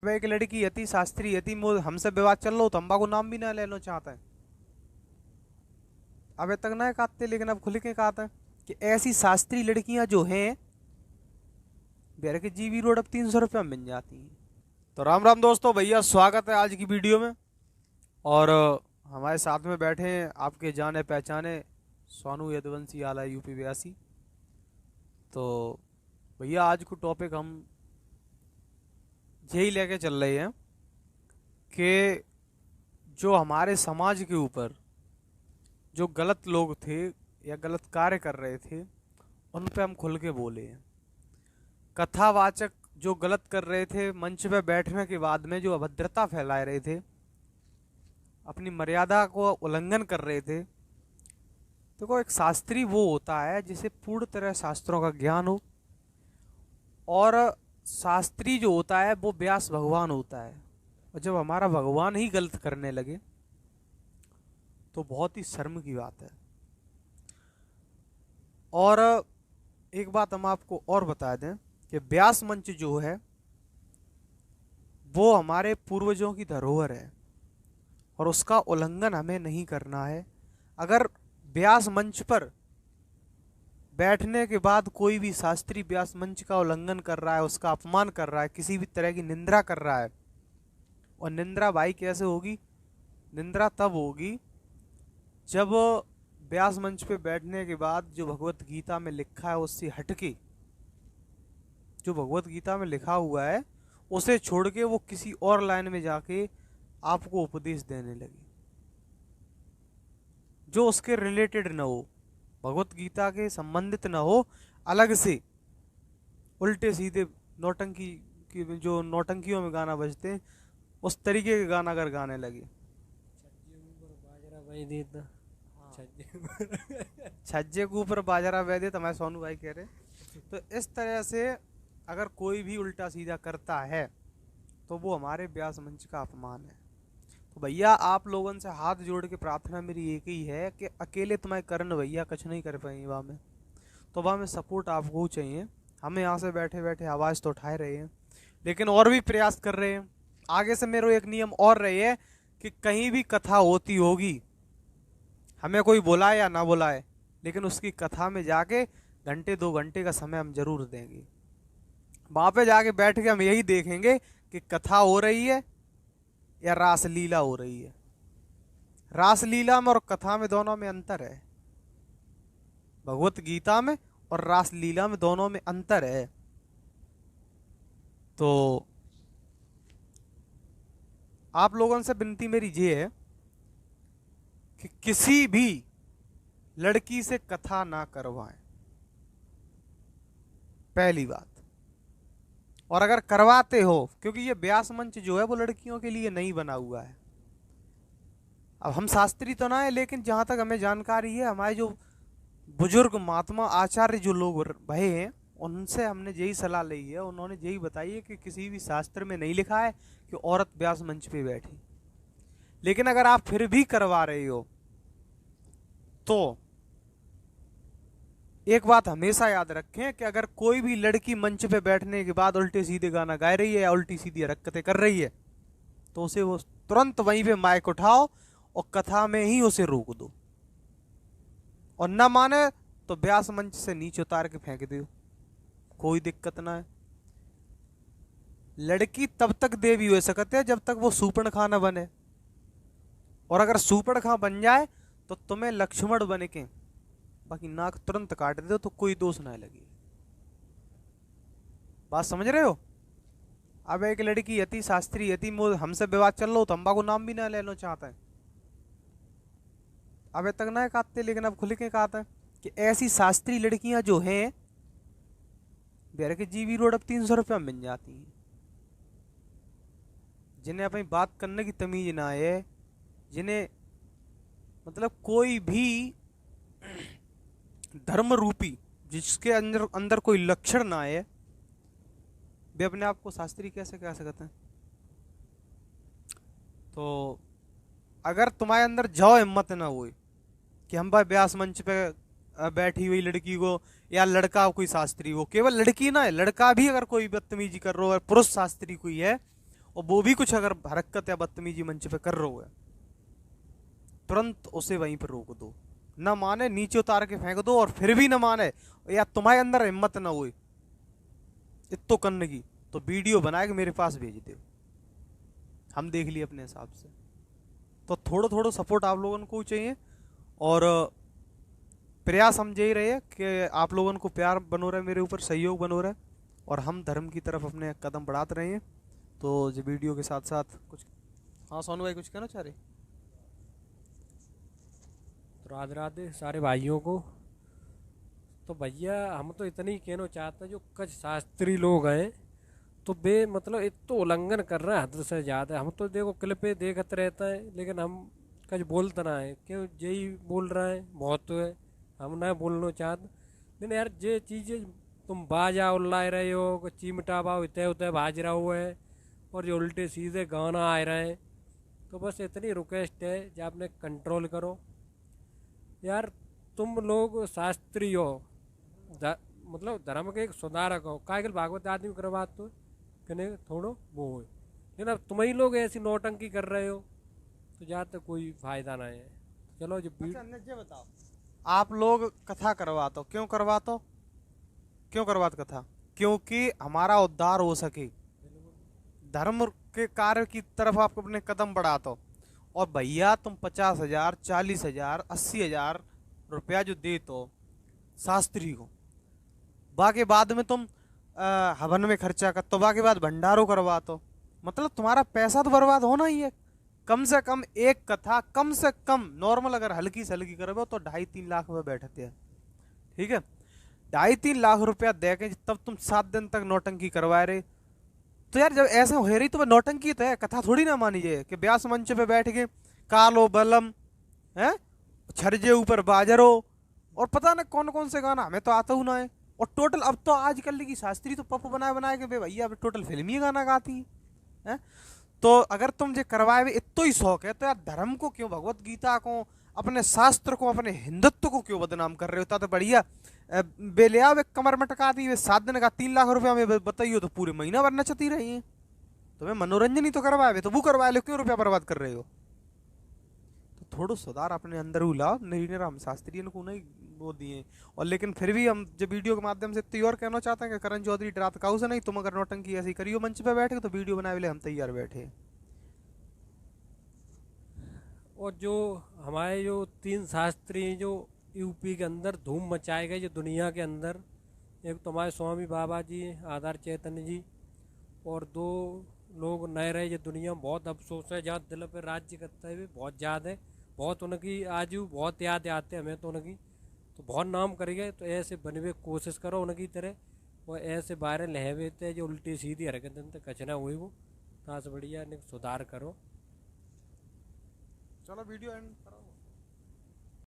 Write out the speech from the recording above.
अब एक लड़की यति शास्त्री यति हमसे विवाद चल लो, तंबाकू नाम भी ना लेना चाहता है। अब तक ना कहते, लेकिन अब खुल के कहता है कि ऐसी शास्त्री लड़कियां जो हैं बेर के जीबी रोड अब 300 रुपया मिल जाती हैं। तो राम राम दोस्तों, भैया स्वागत है आज की वीडियो में। और हमारे साथ में बैठे हैं आपके जाने पहचाने सोनू यदुवंशी आला यूपी 82। तो भैया आज को टॉपिक हम यही लेके चल रहे हैं कि जो हमारे समाज के ऊपर जो गलत लोग थे या गलत कार्य कर रहे थे उन पे हम खुल के बोले हैं। कथावाचक जो गलत कर रहे थे, मंच पे बैठने के बाद में जो अभद्रता फैला रहे थे, अपनी मर्यादा को उल्लंघन कर रहे थे। देखो, एक शास्त्री वो होता है जिसे पूर्ण तरह शास्त्रों का ज्ञान हो, और शास्त्री जो होता है वो व्यास भगवान होता है। और जब हमारा भगवान ही गलत करने लगे तो बहुत ही शर्म की बात है। और एक बात हम आपको और बता दें कि व्यास मंच जो है वो हमारे पूर्वजों की धरोहर है और उसका उल्लंघन हमें नहीं करना है। अगर व्यास मंच पर बैठने के बाद कोई भी शास्त्री व्यास मंच का उल्लंघन कर रहा है, उसका अपमान कर रहा है, किसी भी तरह की निंदा कर रहा है, और निंदा भाई कैसे होगी? निंदा तब होगी जब व्यास मंच पे बैठने के बाद जो भगवत गीता में लिखा है उससे हटके, जो भगवत गीता में लिखा हुआ है उसे छोड़ के वो किसी और लाइन में जाके आपको उपदेश देने लगे जो उसके रिलेटेड न हो, भगवत गीता के संबंधित न हो, अलग से उल्टे सीधे नौटंकी की, जो नौटंकियों में गाना बजते हैं उस तरीके के गाना अगर गाने लगे। छज्जे के ऊपर बाजरा बह दे, तो मैं सोनू भाई कह रहे। तो इस तरह से अगर कोई भी उल्टा सीधा करता है तो वो हमारे व्यास मंच का अपमान है। तो भैया आप लोगों से हाथ जोड़ के प्रार्थना मेरी एक ही है कि अकेले तुम्हें करण भैया कुछ नहीं कर पाएंगे वहाँ में, तो वहाँ में सपोर्ट आपको चाहिए। हमें यहाँ से बैठे बैठे आवाज़ तो उठाए रहे हैं, लेकिन और भी प्रयास कर रहे हैं। आगे से मेरा एक नियम और रही है कि कहीं भी कथा होती होगी, हमें कोई बुलाए या ना बुलाए, लेकिन उसकी कथा में जाके घंटे 2 घंटे का समय हम जरूर देंगे। वहां पे जाके बैठ के हम यही देखेंगे कि कथा हो रही है या रासलीला हो रही है। रासलीला में और कथा में दोनों में अंतर है। भगवत गीता में और रासलीला में दोनों में अंतर है। तो आप लोगों से विनती मेरी ये है कि किसी भी लड़की से कथा ना करवाएं, पहली बात। और अगर करवाते हो, क्योंकि ये व्यास मंच जो है वो लड़कियों के लिए नहीं बना हुआ है। अब हम शास्त्री तो ना है, लेकिन जहां तक हमें जानकारी है, हमारे जो बुजुर्ग महात्मा आचार्य जो लोग भये हैं उनसे हमने यही सलाह ली है। उन्होंने यही बताई है कि किसी भी शास्त्र में नहीं लिखा है कि औरत व्यास मंच पे बैठी। लेकिन अगर आप फिर भी करवा रहे हो तो एक बात हमेशा याद रखें कि अगर कोई भी लड़की मंच पे बैठने के बाद उल्टे सीधे गाना गा रही है या उल्टी सीधी हरकतें कर रही है तो उसे वो तुरंत वहीं पे माइक उठाओ और कथा में ही उसे रोक दो, और न माने तो व्यास मंच से नीचे उतार के फेंक दो, कोई दिक्कत ना है। लड़की तब तक देवी हो सकती है जब तक वो सूपणखा न बने, और अगर सूपणखा बन जाए तो तुम्हें लक्ष्मण बन के बाकी नाक तुरंत काट दो तो कोई दोष ना लगे। बात समझ रहे हो? अब एक लड़की यति शास्त्री यति हमसे विवाद चल लो, तंबाकू नाम भी ना लेना चाहता है। अब तक ना कहते, लेकिन अब खुल के कहता है कि ऐसी शास्त्री लड़कियां जो हैं बेर के जीबी रोड अब 300 रुपया मिल जाती हैं, जिन्हें अपनी बात करने की तमीज ना है, जिन्हें मतलब कोई भी धर्म रूपी जिसके अंदर अंदर कोई लक्षण ना आए, वे अपने आप को शास्त्री कैसे कह सकते हैं? तो अगर तुम्हारे अंदर जो हिम्मत ना हो कि हम भाई व्यास मंच पे बैठी हुई लड़की को या लड़का कोई शास्त्री हो, केवल लड़की ना है, लड़का भी अगर कोई बदतमीजी कर रहा है, पुरुष शास्त्री कोई है और वो भी कुछ अगर हरकत या बदतमीजी मंच पे कर रहा है, तुरंत उसे वहीं पर रोक दो। ना माने नीचे उतार के फेंक दो, और फिर भी ना माने या तुम्हारे अंदर हिम्मत ना हुई इतो करने की, तो वीडियो बना के मेरे पास भेज दो, हम देख लिए अपने हिसाब से। तो थोड़ा थोड़ा सपोर्ट आप लोगों को चाहिए, और प्रयास हम यही रहे कि आप लोगों को प्यार बनो रहे, मेरे ऊपर सहयोग बनो रहे, और हम धर्म की तरफ अपने कदम बढ़ाते रहे हैं। तो जो वीडियो के साथ साथ कुछ, हाँ सोनू भाई कुछ कहना चाह रहे? तो राधे राधे सारे भाइयों को। तो भैया हम तो इतनी ही कहना चाहते हैं, जो कुछ शास्त्री लोग हैं तो वे मतलब एक तो उल्लंघन कर रहे हैं हद से ज़्यादा। हम तो देखो क्लिप पे देखते रहता है, लेकिन हम कुछ बोलते ना है, क्यों यही बोल रहा है बहुत है, हम ना बोलना चाहते। लेकिन यार ये चीज़ें तुम बाजा उल्लाए रहे हो, चिमटा बाव इतने उतने बाज रहा हुआ है, और जो उल्टे सीधे गाना आ रहे हैं, तो बस इतनी रिक्वेस्ट है जो आपने कंट्रोल करो यार। तुम लोग शास्त्री हो, मतलब धर्म के एक सुधारक हो, कागल भागवत आदमी कर बात तो कहने थोड़ो वो हो, लेकिन अब तुम ही लोग ऐसी नौटंकी कर रहे हो तो ज़्यादा कोई फायदा ना है। चलो जो अच्छा ये बताओ, आप लोग कथा करवाते हो, क्यों करवाते हो? क्यों करवाते कथा? क्योंकि हमारा उद्धार हो सके, धर्म के कार्य की तरफ आप अपने कदम बढ़ाते हो। और भैया तुम 50,000, 40,000, 80,000 रुपया जो देते हो शास्त्री को, बाकी बाद में तुम हवन में खर्चा करते हो, बाकी बाद भंडारो करवाते हो, मतलब तुम्हारा पैसा तो बर्बाद होना ही है। कम से कम एक कथा, कम से कम नॉर्मल अगर हल्की से हल्की करवे तो 2.5-3 लाख रुपए बैठते हैं, ठीक है? 2.5-3 लाख रुपया दे के तब तुम 7 दिन तक नौटंकी करवा रहे, तो यार जब ऐसा हो रही तो नौटंकी तो है, कथा थोड़ी ना मानी जाए कि व्यास मंच पे बैठ के कालो बलम है, छरजे ऊपर बाजरो, और पता ना कौन कौन से गाना हमें तो आता हूँ ना है। और टोटल अब तो आजकल की शास्त्री तो पप बनाए बनाए के भैया अब टोटल फिल्मी गाना गाती है। तो अगर तुम ये करवाए हुए इतो ही शौक है, तो यार धर्म को क्यों, भगवत गीता को, अपने शास्त्र को, अपने हिंदुत्व को क्यों बदनाम कर रहे हो? तो बढ़िया बेलिया वे कमर में टका दी, वे 7 दिन का 3 लाख रुपया में बताइयो, तो पूरे महीना भर नचती रही है। तुम्हें मनोरंजन ही तो करवाए, तो वो करवा लो, क्यों रुपया बर्बाद कर रहे हो? तो थोड़ा सुधार अपने अंदर लाओ, नहीं नहीं हम शास्त्रीय को नहीं वो दिए। और लेकिन फिर भी हम जब वीडियो के माध्यम से इतनी और कहना चाहते हैं कि करण चौधरी डरात काऊ से नहीं, तुम अगर नौटंकी ऐसी करियो मंच पे बैठे तो वीडियो बनाए ले हम तैयार बैठे। और जो हमारे जो 3 शास्त्री हैं जो यूपी के अंदर धूम मचाए गए जो दुनिया के अंदर, एक तो हमारे स्वामी बाबा जी आधार चैतन्य जी, और 2 लोग नए रहे जो दुनिया में बहुत अफसोस है, जहाँ दिल पर राज्य करते हुए बहुत याद है, बहुत उनकी आज भी बहुत याद आते हैं हमें तो उनकी, तो बहुत नाम कर गए। तो ऐसे बने हुए कोशिश करो उनकी तरह, और ऐसे वायरल है हुए थे जो उल्टी सीधी हरकतें कचना हुई वो ताश बढ़िया सुधार करो। चलो वीडियो एंड करो।